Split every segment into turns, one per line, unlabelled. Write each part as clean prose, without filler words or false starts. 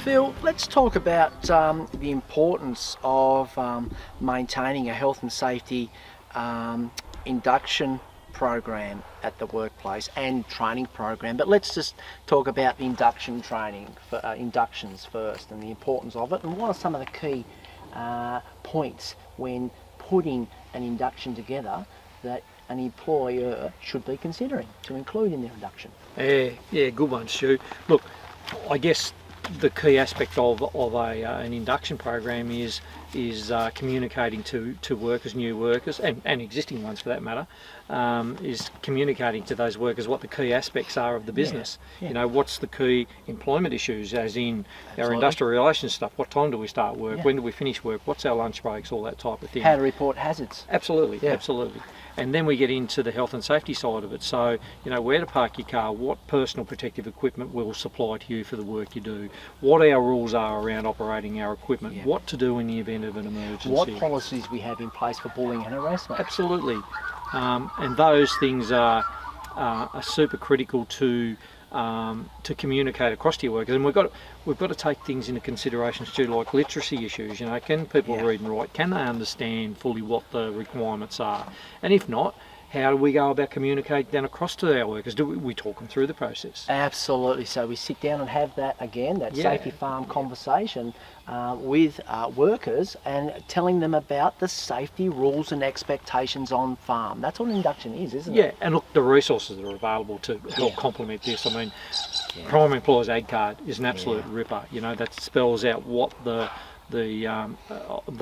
Phil, let's talk about the importance of maintaining a health and safety induction program at the workplace and training program. But let's just talk about the induction training, for, inductions first, and the importance of it, and what are some of the key points when putting an induction together that an employer should be considering to include in their induction.
Yeah, good one, Stu. Look, I guess the key aspect of an induction program is communicating to workers, new workers, and existing ones for that matter, is communicating to those workers what the key aspects are of the business.
Yeah.
You know, what's the key employment issues, as in
Absolutely.
our industrial relations stuff. What time do we start work?
Yeah.
When do we finish work? What's our lunch breaks? All that type of thing.
How to report hazards.
Absolutely,
Yeah.
absolutely. And then we get into the health and safety side of it. So, you know, where to park your car, what personal protective equipment we'll supply to you for the work you do, what our rules are around operating our equipment,
Yeah.
what to do in the event of an emergency.
What policies we have in place for bullying and harassment.
Absolutely. And those things are super critical to communicate across to your workers. And we've got to take things into consideration too, like literacy issues. You know, can people read and write? Can they understand fully what the requirements are? And if not, how do we go about communicating that across to our workers? Do we talk them through the process?
Absolutely. So we sit down and have that again, that safety farm conversation with workers, and telling them about the safety rules and expectations on farm. That's what induction is, isn't it?
Yeah, and look, the resources that are available to help complement this. I mean, Prime Employer's Ag Card is an absolute ripper. You know, that spells out what the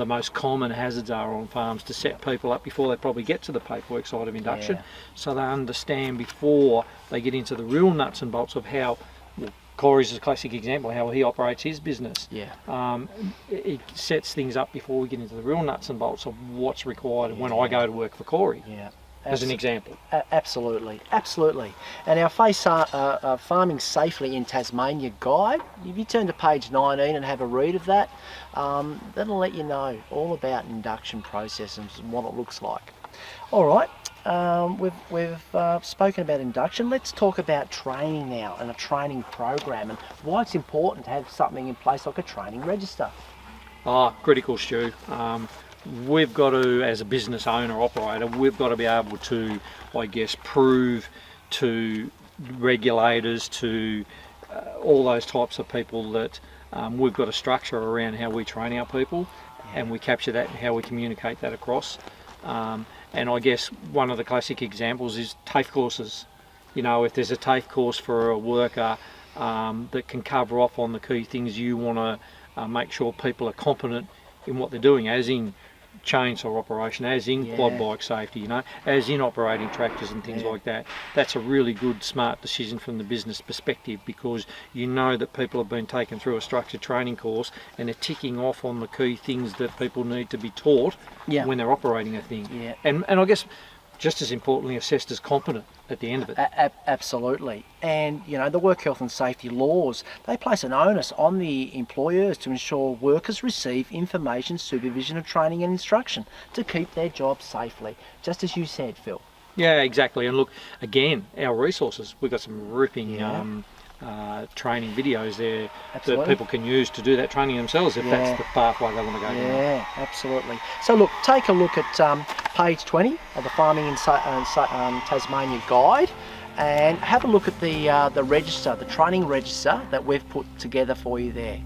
most common hazards are on farms to set people up before they probably get to the paperwork side of induction, so they understand before they get into the real nuts and bolts of how. Well, Corey's a classic example of how he operates his business. It sets things up before we get into the real nuts and bolts of what's required when I go to work for Corey. As an example.
Absolutely, absolutely. And our Farming Safely in Tasmania guide, if you turn to page 19 and have a read of that, that'll let you know all about induction processes and what it looks like. All right, we've spoken about induction. Let's talk about training now, and a training program, and why it's important to have something in place like a training register.
Critical, Stu. We've got to, as a business owner, operator, we've got to be able to, I guess, prove to regulators, to all those types of people that we've got a structure around how we train our people, and we capture that and how we communicate that across. And I guess one of the classic examples is TAFE courses. You know, if there's a TAFE course for a worker that can cover off on the key things you want to make sure people are competent in what they're doing, as in chainsaw operation, as in quad bike safety, you know, as in operating tractors and things like that. That's a really good, smart decision from the business perspective, because you know that people have been taken through a structured training course and they're ticking off on the key things that people need to be taught when they're operating a thing. And I guess just as importantly, assessed as competent at the end of it.
Absolutely. And you know, the work health and safety laws, they place an onus on the employers to ensure workers receive information, supervision and training and instruction to keep their jobs safely, just as you said, Phil.
Yeah, exactly. And look, again, our resources, we've got some ripping training videos there that people can use to do that training themselves if that's the pathway they want to go down.
Yeah, absolutely. So look, take a look at page 20 of the Farming in Tasmania guide, and have a look at the register, the training register that we've put together for you there.